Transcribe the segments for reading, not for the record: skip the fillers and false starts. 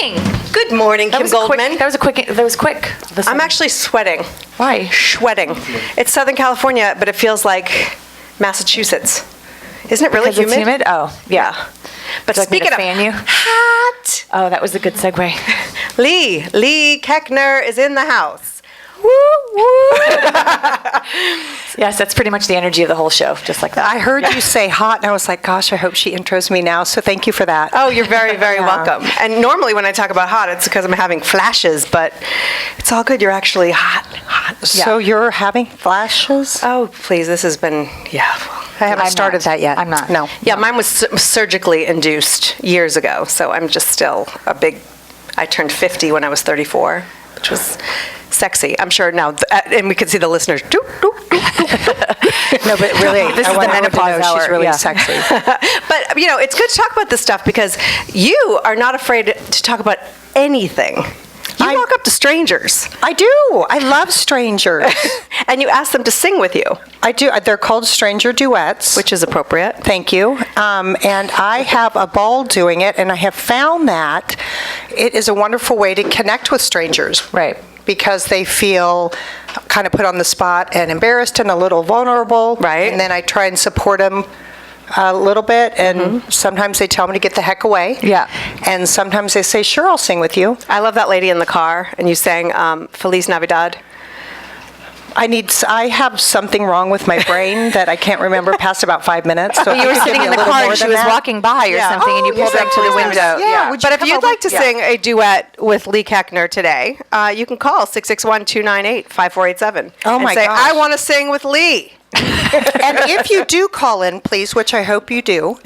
morning. Good morning, Kim Goldman. That was quick. I'm actually sweating. Why? Sweating. It's Southern California, but it feels like Massachusetts. Isn't it really Because humid? it's humid? Oh, Yeah. But Would you like me speaking to of fan you? hot, Oh, that was a good segue. Lee Keckner is in the house. Woo, woo. Yes, that's pretty much the energy of the whole show, just like that. I heard you say hot, and I was like, gosh, I hope she intros me now, so thank you for that. Oh, you're very, very Yeah. welcome. And normally when I talk about hot, it's because I'm having flashes, but it's all good. You're actually hot. So you're having flashes? Oh, please, this has been, I haven't started that yet. I'm not. No. Yeah, mine was surgically induced years ago, so I'm just still I turned 50 when I was 34, which was sexy. I'm sure now, and we could see the listeners. Doop, doop, doop. No, but really, This I is want the everyone to know menopause hour, she's really yeah. sexy. But, it's good to talk about this stuff because you are not afraid to talk about anything. You walk up to strangers. I do. I love strangers. And you ask them to sing with you. I do. They're called stranger duets. Which is appropriate. Thank you. And I have a ball doing it, and I have found that it is a wonderful way to connect with strangers. Right. Because they feel kind of put on the spot and embarrassed and a little vulnerable. Right. And then I try and support them a little bit, and sometimes they tell me to get the heck away. Yeah. And sometimes they say, sure, I'll sing with you. I love that lady in the car, and you sang Feliz Navidad. I have something wrong with my brain that I can't remember past about 5 minutes. So You were sitting in the car and she was walking by or something, and you pulled up to the window. Yeah. Would you But if come you'd over? like to Yeah. sing a duet with Lee Keckner today, you can call 661-298-5487. Oh, my and say, gosh. I want to sing with Lee. And if you do call in, please, which I hope you do,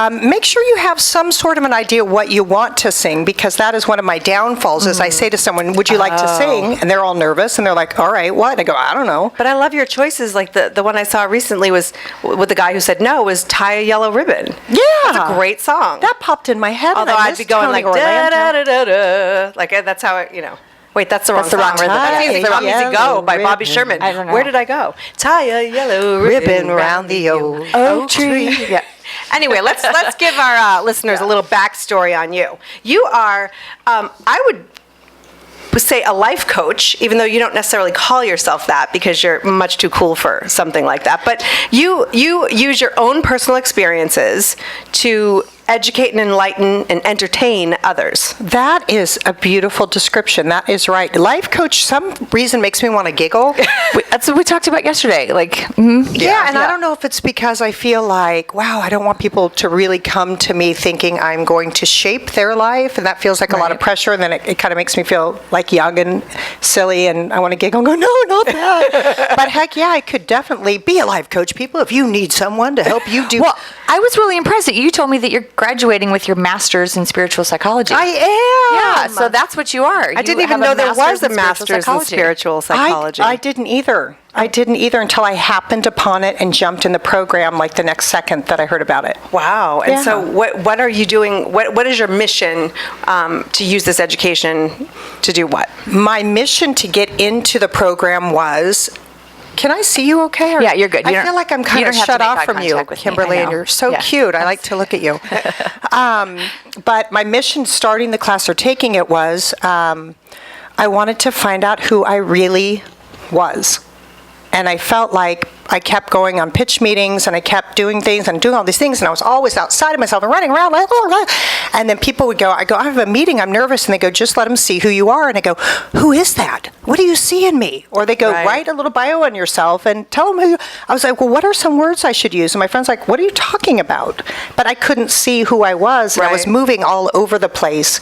make sure you have some sort of an idea what you want to sing, because that is one of my downfalls. Is I say to someone, would you like to sing? And they're all nervous, and they're like, all right, what? And I go, I don't know. But I love your choices. Like the one I saw recently was with the guy who said no, was Tie a Yellow Ribbon. Yeah. That's a great song. That popped in my head. Although and I I'd missed be going Tony like da Orlando. da da da. Like that's how it, Wait, that's the wrong That's the wrong song. rhythm. That's easy. Tie a Easy Go by yellow Bobby ribbon. Sherman. I don't know. Where did I go? Tie a yellow Ribbon round the old Oak tree. Yeah. Anyway, let's give our listeners a little backstory on you. You are, I would say, a life coach, even though you don't necessarily call yourself that because you're much too cool for something like that. But you use your own personal experiences to educate and enlighten and entertain others. That is a beautiful description. That is right. Life coach, some reason makes me want to giggle. That's what we talked about yesterday. Yeah, and I don't know if it's because I feel like, wow, I don't want people to really come to me thinking I'm going to shape their life, and that feels like a lot of pressure, and then it kind of makes me feel like young and silly, and I want to giggle and go, no, not that. But heck yeah, I could definitely be a life coach, people, if you need someone to help you do. Well, I was really impressed that you told me that you're graduating with your master's in spiritual psychology. I am. Yeah, so that's what you are. I didn't even know there was a master's in spiritual psychology. I didn't either. I didn't either until I happened upon it and jumped in the program like the next second that I heard about it. Wow. And Yeah. so what are you doing? What is your mission to use this education to do what? My mission to get into the program was, can I see you okay? Or- Yeah, you're good. You I don't- feel like I'm you kind don't of have to shut make off eye from you, contact with me. Kimberly, I and know. you're so Yeah. cute. I like to look at you. But my mission starting the class or taking it was, I wanted to find out who I really was. And I felt like I kept going on pitch meetings, and I kept doing things and doing all these things, and I was always outside of myself and running around. And then people would go, I have a meeting, I'm nervous, and they go, just let them see who you are. And I go, who is that? What do you see in me? Or they go, Right. write a little bio on yourself and tell them who you. I was like, well, what are some words I should use? And my friend's like, what are you talking about? But I couldn't see who I was, and I was Right. moving all over the place.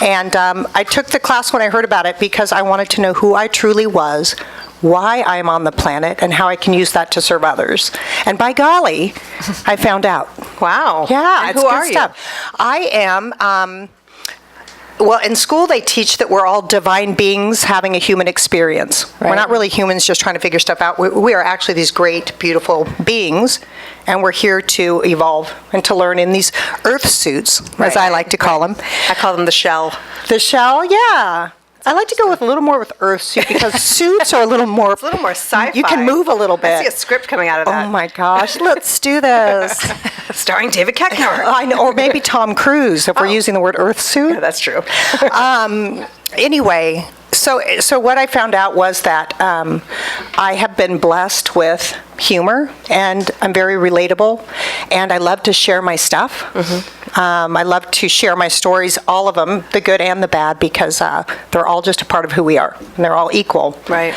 And I took the class when I heard about it because I wanted to know who I truly was, why I'm on the planet, and how I can use that to serve others. And by golly, I found out. Wow. Yeah, And it's who good are you? stuff. I am, well, in school they teach that we're all divine beings having a human experience. We're Right. not really humans just trying to figure stuff out. We are actually these great, beautiful beings, and we're here to evolve and to learn in these earth suits, as I like to call them. I call them the shell. The shell, yeah. I like to go with a little more with earth suit because suits are a little more. It's a little more sci-fi. You can move a little bit. I see a script coming out of that. Oh my gosh, let's do this. Starring David Koechner. I know, or maybe Tom Cruise if we're using the word earth suit. Yeah, that's true. Anyway, so what I found out was that I have been blessed with humor, and I'm very relatable, and I love to share my stuff. I love to share my stories, all of them, the good and the bad, because they're all just a part of who we are, and they're all equal. Right.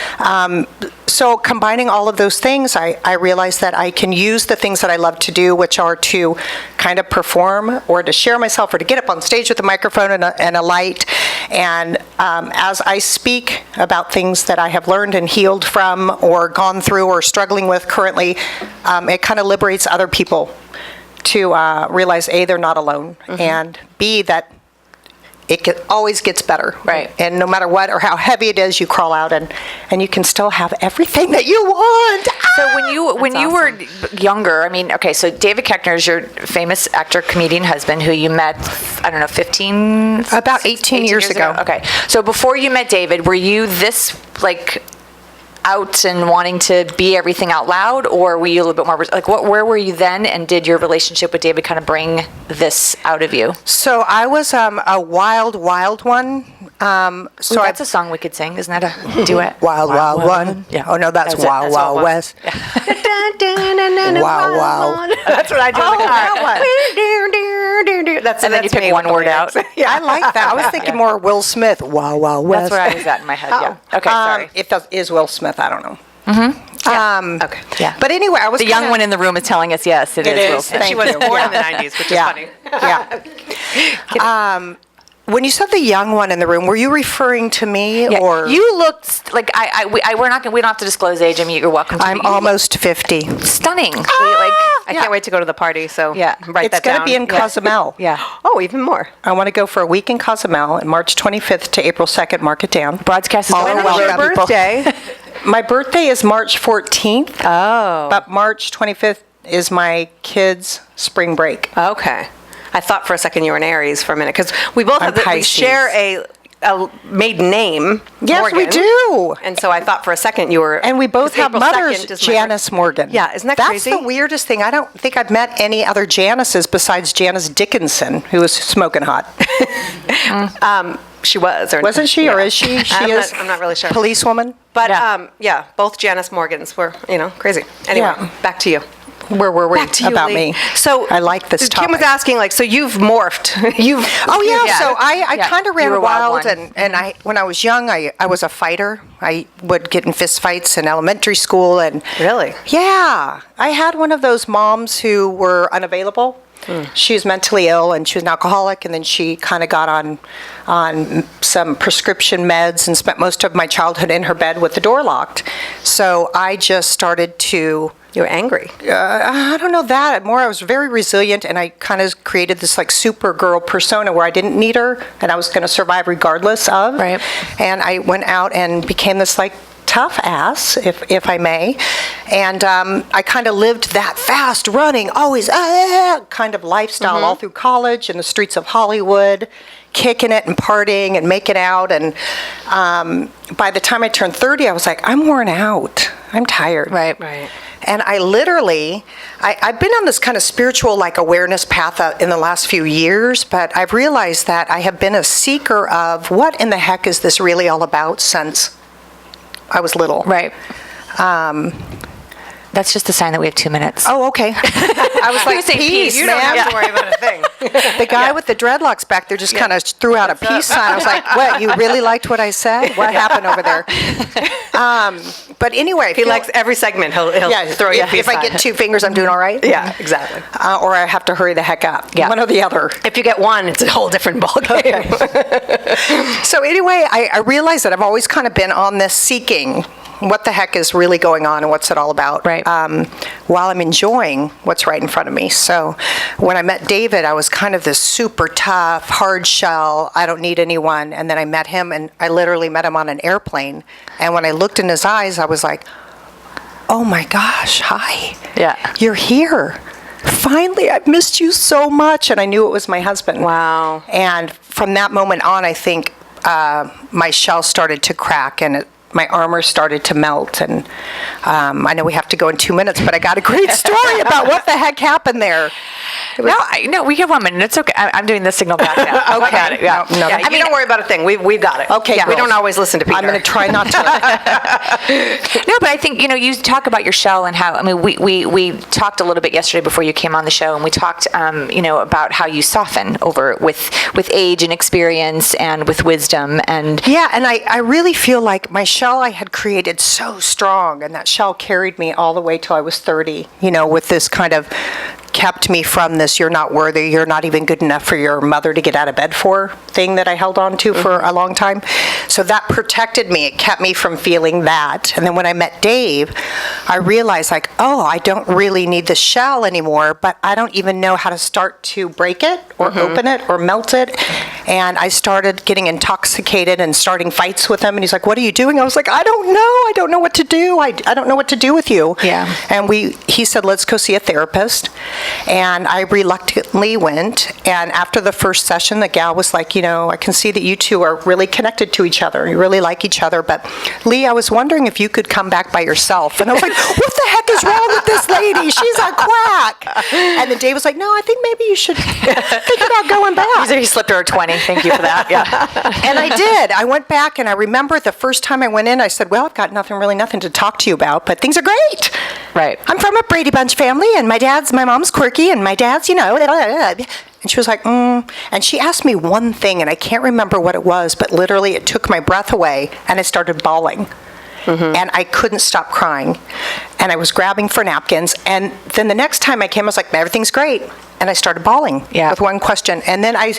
So combining all of those things, I realized that I can use the things that I love to do, which are to kind of perform or to share myself or to get up on stage with a microphone and a light. And as I speak about things that I have learned and healed from or gone through or struggling with currently, it kind of liberates other people to realize, A, they're not alone, and B, that it always gets better. Right. And no matter what or how heavy it is, you crawl out and you can still have everything that you want. So when you were younger, I mean, okay, so David Koechner is your famous actor, comedian husband who you met, I don't know, 15? About 18 years ago. Okay. So before you met David, were you this, like, out and wanting to be everything out loud, or were you a little bit more, like, where were you then, and did your relationship with David kind of bring this out of you? So I was a wild one. So That's a song we could sing. Isn't that a duet? Wild One. Yeah. Oh no, that's That's it. Wild That's what it Wild was. West. Wow, wow. That's what I do. Oh, in the car. that And then you pick one word out. Yeah, I like that. I was thinking more Will Smith. Wow, wow, West. That's where I was at in my head. Yeah. Okay. Sorry. If that is Will Smith, I don't know. Okay. Yeah. But anyway, I was The young one in the room is telling us yes, it is Will is. Smith. Thank She was you. born in the Yeah. 90s, which is Yeah. funny. Yeah. When you said the young one in the room, were you referring to me Yeah, or? you looked like we don't have to disclose age. I mean, you're welcome to. I'm You almost 50. look stunning. I can't wait to go to the party, so Yeah. write It's that going down. to be in Cozumel. Yeah. Oh, even more. I want to go for a week in Cozumel, on March 25th to April 2nd. Mark it down. Broadscast is All going are well. Your welcome. people. birthday. My birthday is March 14th. Oh. But March 25th is my kids' spring break. Okay. I thought for a second you were an Aries for a minute, because we both I'm we Pisces. share a maiden name. Yes, Morgan. we do. And so I thought for a second you were. And we both 'cause have April mothers, 2nd is my Janice Morgan. Yeah, isn't that That's crazy? the weirdest thing. I don't think I've met any other Janices besides Janice Dickinson, who was smoking hot. She was, or Wasn't she, or Yeah. is she? She I'm is. I'm not really sure. Policewoman. But Yeah. both Janice Morgans were, crazy. Anyway, Yeah. back to you. Where were we? Back to you, About Lee. me. So I like this Kim was topic. asking, like, so you've morphed. You've. Oh yeah, so I Yeah, kind of you ran were a wild wild, one. and I when I was young, I was a fighter. I would get in fist fights in elementary school, and Really? yeah, I had one of those moms who were unavailable. She was mentally ill, and she was an alcoholic, and then she kind of got on some prescription meds and spent most of my childhood in her bed with the door locked. So I just started to. You were angry. I don't know that. More, I was very resilient, and I kind of created this like Supergirl persona where I didn't need her, and I was going to survive regardless of. Right. And I went out and became this like tough ass, if I may. And I kind of lived that fast running, always kind of lifestyle all through college in the streets of Hollywood, kicking it and partying and making out. And by the time I turned 30, I was like, I'm worn out. I'm tired. Right. Right. And I literally, I've been on this kind of spiritual like awareness path in the last few years, but I've realized that I have been a seeker of what in the heck is this really all about since I was little. Right. That's just a sign that we have 2 minutes. Oh, okay. I was You were like, saying peace, peace. You man. don't have to worry about a thing. The guy with the dreadlocks back there just kind of threw out a peace sign. I was like, what, you really liked what I said? What happened over there? But anyway. He likes every segment. He'll throw you a peace if I sign. get 2 fingers, I'm doing all right? Yeah, exactly. Or I have to hurry the heck up. Yeah. One or the other. If you get one, it's a whole different ballgame. So anyway, I realized that I've always kind of been on this seeking what the heck is really going on and what's it all about, Right. while I'm enjoying what's right in front of me. So when I met David, I was kind of this super tough, hard shell, I don't need anyone. And then I met him, and I literally met him on an airplane. And when I looked in his eyes, I was like, oh my gosh, hi. Yeah. You're here. Finally, I've missed you so much. And I knew it was my husband. Wow. And from that moment on, I think my shell started to crack and my armor started to melt. And I know we have to go in 2 minutes, but I got a great story about what the heck happened there. No, we have 1 minute. It's okay. I'm doing the signal back now. Okay. Got it. Yeah. No, Yeah, you don't worry about a thing. We've got it. Okay, Yeah, we girls. don't always listen to Peter. I'm going to try not to. No, but I think, you talk about your shell and how, we talked a little bit yesterday before you came on the show, and we talked, about how you soften over with age and experience and with wisdom. And Yeah, and I really feel like my shell I had created so strong, and that shell carried me all the way till I was 30, with this kind of kept me from this you're not worthy, you're not even good enough for your mother to get out of bed for thing that I held on to for a long time. So that protected me. It kept me from feeling that. And then when I met Dave, I realized I don't really need the shell anymore, but I don't even know how to start to break it or open it or melt it. And I started getting intoxicated and starting fights with him. And he's like, what are you doing? I was like, I don't know. I don't know what to do. I don't know what to do with you. Yeah. And he said, let's go see a therapist. And I reluctantly went. And after the first session, the gal was like, I can see that you two are really connected to each other. You really like each other. But Lee, I was wondering if you could come back by yourself. And I was like, what the heck is wrong with this lady? She's a quack. And then Dave was like, no, I think maybe you should think about going back. he slipped her a 20. Thank you for that. Yeah. And I did. I went back, and I remember the first time I went in, I said, well, I've got nothing to talk to you about, but things are great. Right. I'm from a Brady Bunch family, and my mom's quirky, and my dad's, And she was like, And she asked me one thing, and I can't remember what it was, but literally it took my breath away, and I started bawling. And I couldn't stop crying. And I was grabbing for napkins. And then the next time I came, I was like, everything's great. And I started bawling with one question. And then I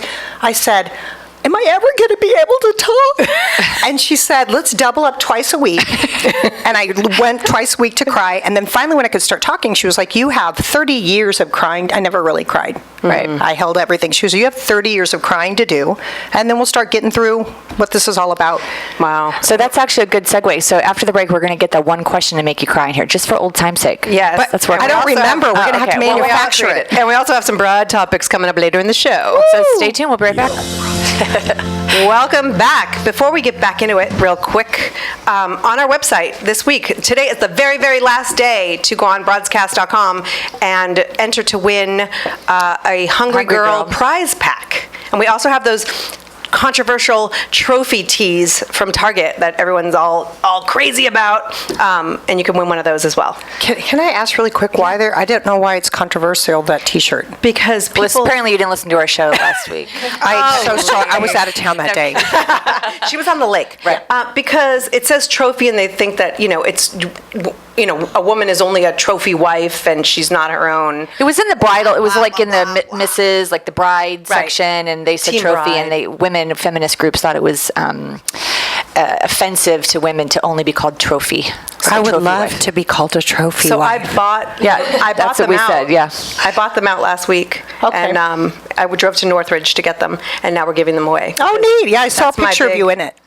said, am I ever going to be able to talk? And she said, let's double up twice a week. And I went twice a week to cry. And then finally, when I could start talking, she was like, you have 30 years of crying. I never really cried. Right. I held everything. She was like, you have 30 years of crying to do. And then we'll start getting through what this is all about. Wow. So that's actually a good segue. So after the break, we're going to get that one question to make you cry in here, just for old time's sake. Yes. But that's where I don't remember. We're going to have to manufacture it. And we also have some broad topics coming up later in the show. So stay tuned. We'll be right back. Welcome back. Before we get back into it real quick, on our website this week, today is the very, very last day to go on broadscast.com and enter to win a Hungry Girl prize pack. And we also have those controversial trophy tees from Target that everyone's all crazy about, and you can win one of those as well. Can I ask really quick why there? I don't know why it's controversial, that T-shirt. Because people... Well, apparently you didn't listen to our show last week. I'm so sorry. I was out of town that day. She was on the lake. Right. Because it says trophy, and they think that, it's... a woman is only a trophy wife and she's not her own. It was in the bridal. It was like in the Mrs., like the bride section, and they said Team trophy, bride. and women feminist groups thought it was offensive to women to only be called trophy. So I would trophy love wife. to be called a trophy So wife. I bought. Yeah, I bought that's what them we out. said, yeah. I bought them out last week, Okay. and I drove to Northridge to get them, and now we're giving them away. Oh, neat. Yeah, I saw a That's my picture of big- you in it.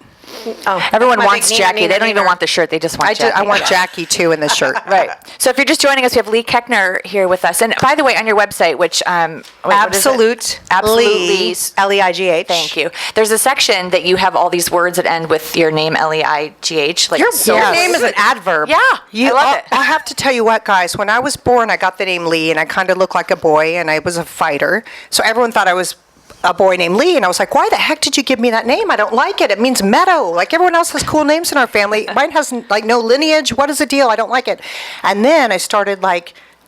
Oh, Everyone my wants big Jackie. Nina, They don't even Nina. want the shirt. They just want Jackie. I want Jackie, too, in this shirt. Right. So if you're just joining us, we have Lee Keckner here with us. And by the way, on your website, which what is it? Absolutely. Leigh. Thank you. There's a section that you have all these words that end with your name, Leigh. Like Your Your name is an adverb. Yeah, I love it. I have to tell you what, guys. When I was born, I got the name Lee, and I kind of looked like a boy, and I was a fighter. So everyone thought I was a boy named Lee, and I was like, why the heck did you give me that name? I don't like it. It means meadow. Like, everyone else has cool names in our family. Mine has, no lineage. What is the deal? I don't like it. And then I started,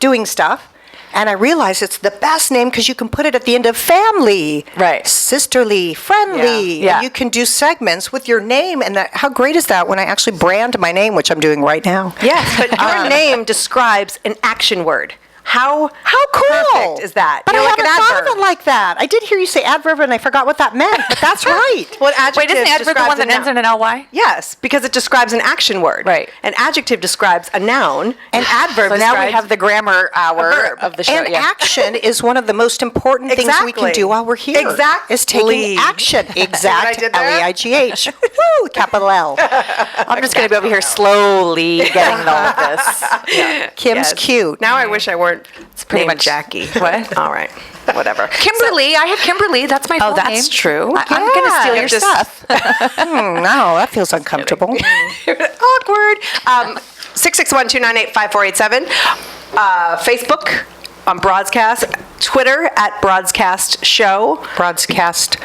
doing stuff, and I realized it's the best name because you can put it at the end of family. Right. Sisterly, friendly. Yeah. And you can do segments with your name, and how great is that when I actually brand my name, which I'm doing right now. Yes, but your name describes an action word. How cool perfect is that? But You're I like haven't an thought adverb. of it like that. I did hear you say adverb, and I forgot what that meant, but that's right. Well, adjective Wait, isn't adverb the describes one that a ends noun. in an ly? Yes, because it describes an action word. Right. An adjective describes a noun. An adverb So describes now we have the grammar hour verb. of the show. And yeah. action is one of the most important things we can Exactly. do while we're here. Exactly. Is taking action. Exact. I did there? Leigh. Woo, capital L. I'm just going to be over here slowly getting all of this. Kim's Yes. cute. Now I wish I weren't pretty named much- Jackie. What? All right. whatever. Kimberly, I have Kimberly. That's my full name. that's true. I'm going to steal your Just- stuff. No, that feels uncomfortable. Awkward. 661-298-5487. Facebook on Broadscast. Twitter at Broadscast Show. Broadscast.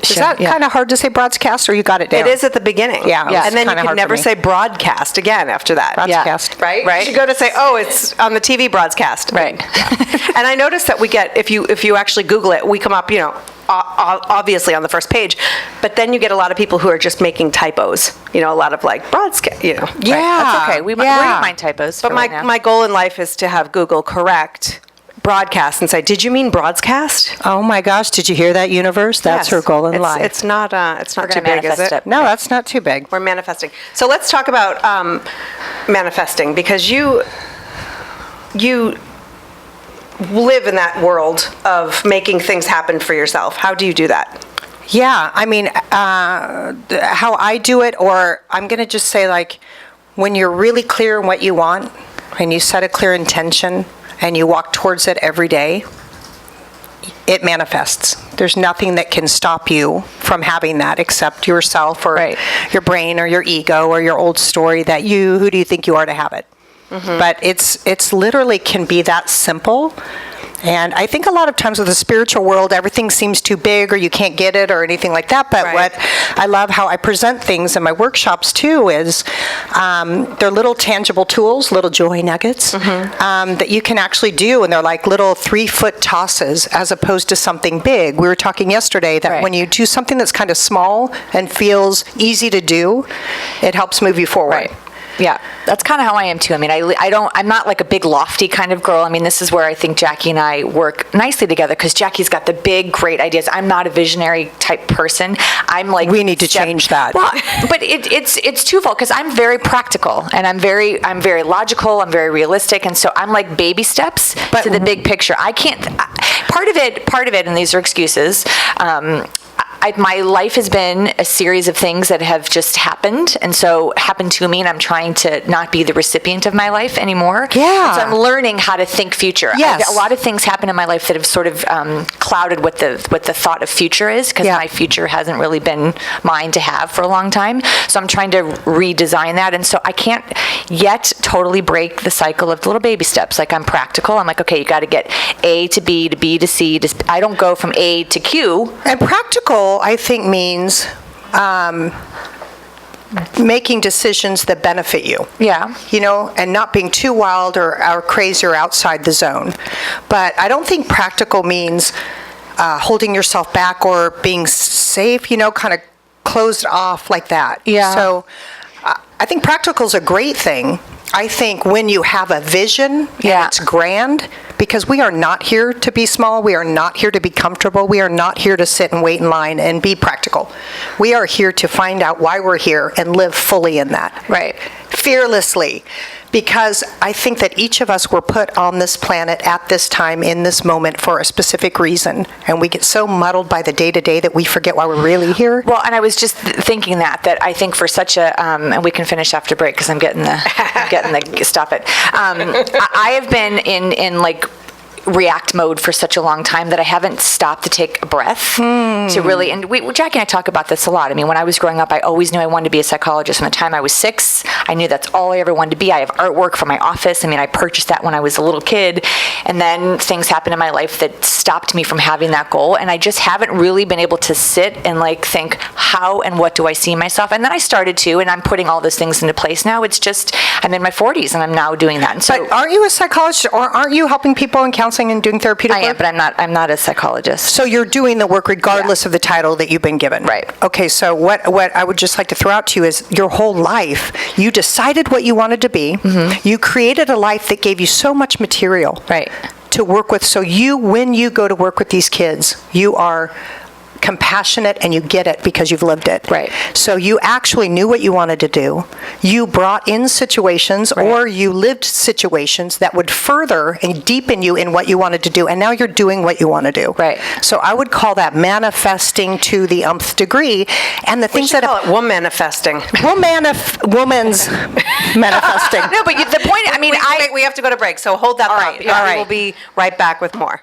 Is Sure, that yeah. kind of hard to say broadscast, or you got it down? It is at the beginning. Yeah, And then you kinda can hard never for me. say broadcast again after that. Broadscast. Right? Right. You should go to say, oh, it's on the TV broadcast. Right. And I noticed that we get, if you actually Google it, we come up, obviously on the first page, but then you get a lot of people who are just making typos. A lot of like broadcast, Yeah. That's okay. We don't mind typos. But for right now. my goal in life is to have Google correct broadcast and say, did you mean broadcast? Oh my gosh, did you hear that, universe? That's her goal in life. It's not We're too gonna big, is manifest it? it. No, that's not too big. We're manifesting. So let's talk about manifesting, because you live in that world of making things happen for yourself. How do you do that? Yeah, I mean, how I do it, or I'm going to just say, like, when you're really clear on what you want, and you set a clear intention, and you walk towards it every day, it manifests. There's nothing that can stop you from having that except yourself, or Right. your brain, or your ego, or your old story that who do you think you are to have it? But it's literally can be that simple. And I think a lot of times with the spiritual world, everything seems too big, or you can't get it, or anything like that. But Right. what I love how I present things in my workshops too is they're little tangible tools, little joy nuggets that you can actually do, and they're like little 3-foot tosses as opposed to something big. We were talking yesterday that Right. when you do something that's kind of small and feels easy to do, it helps move you forward. Right. Yeah, that's kind of how I am too. I mean, I'm not like a big lofty kind of girl. I mean, this is where I think Jackie and I work nicely together, because Jackie's got the big, great ideas. I'm not a visionary type person. I'm like, We need to change that. Well, but it's twofold, because I'm very practical, and I'm very logical. I'm very realistic, and so I'm like baby steps to the big picture. I can't. Part of it, and these are excuses. My life has been a series of things that have just happened, and so happened to me, and I'm trying to not be the recipient of my life anymore. Yeah. And so I'm learning how to think future. Yes. A lot of things happen in my life that have sort of clouded what the thought of future is, because Yeah. my future hasn't really been mine to have for a long time. So I'm trying to redesign that, and so I can't yet totally break the cycle of the little baby steps. Like, I'm practical. I'm like, okay, you got to get A to B to B to C. I don't go from A to Q. And practical, I think, means making decisions that benefit you. Yeah. And not being too wild or crazy or outside the zone. But I don't think practical means holding yourself back or being safe, kind of closed off like that. Yeah. So I think practical is a great thing. I think when you have a vision, Yeah. and it's grand, because we are not here to be small, we are not here to be comfortable, we are not here to sit and wait in line and be practical. We are here to find out why we're here and live fully in that. Right. Fearlessly. Because I think that each of us were put on this planet at this time, in this moment, for a specific reason. And we get so muddled by the day-to-day that we forget why we're really here. Well, and I was just thinking that I think for such a, and we can finish after break, because I'm getting the stop it. I have been in like react mode for such a long time that I haven't stopped to take a breath to really, and Jackie and I talk about this a lot. I mean, when I was growing up, I always knew I wanted to be a psychologist. From the time I was 6, I knew that's all I ever wanted to be. I have artwork for my office. I mean, I purchased that when I was a little kid, and then things happened in my life that stopped me from having that goal, and I just haven't really been able to sit and like think, how and what do I see myself? And then I started to, and I'm putting all those things into place now. It's just, I'm in my 40s, and I'm now doing that. And so, But aren't you a psychologist, or aren't you helping people in counseling and doing therapeutic I work? am, but I'm not a psychologist. So you're doing the work regardless of the title that you've been given. Right. Okay, so what I would just like to throw out to you is your whole life, you decided what you wanted to be. You created a life that gave you so much material Right. to work with. So when you go to work with these kids, you are compassionate, and you get it because you've lived it. Right. So you actually knew what you wanted to do. You brought in situations, or you lived situations that would further and deepen you in what you wanted to do, and now you're doing what you want to do. Right. So I would call that manifesting to the nth degree, and the We things should that call it womanifesting. woman's manifesting. No, but the point, I mean, We have to go to break, so hold that thought. right, all right. We will be right back with more.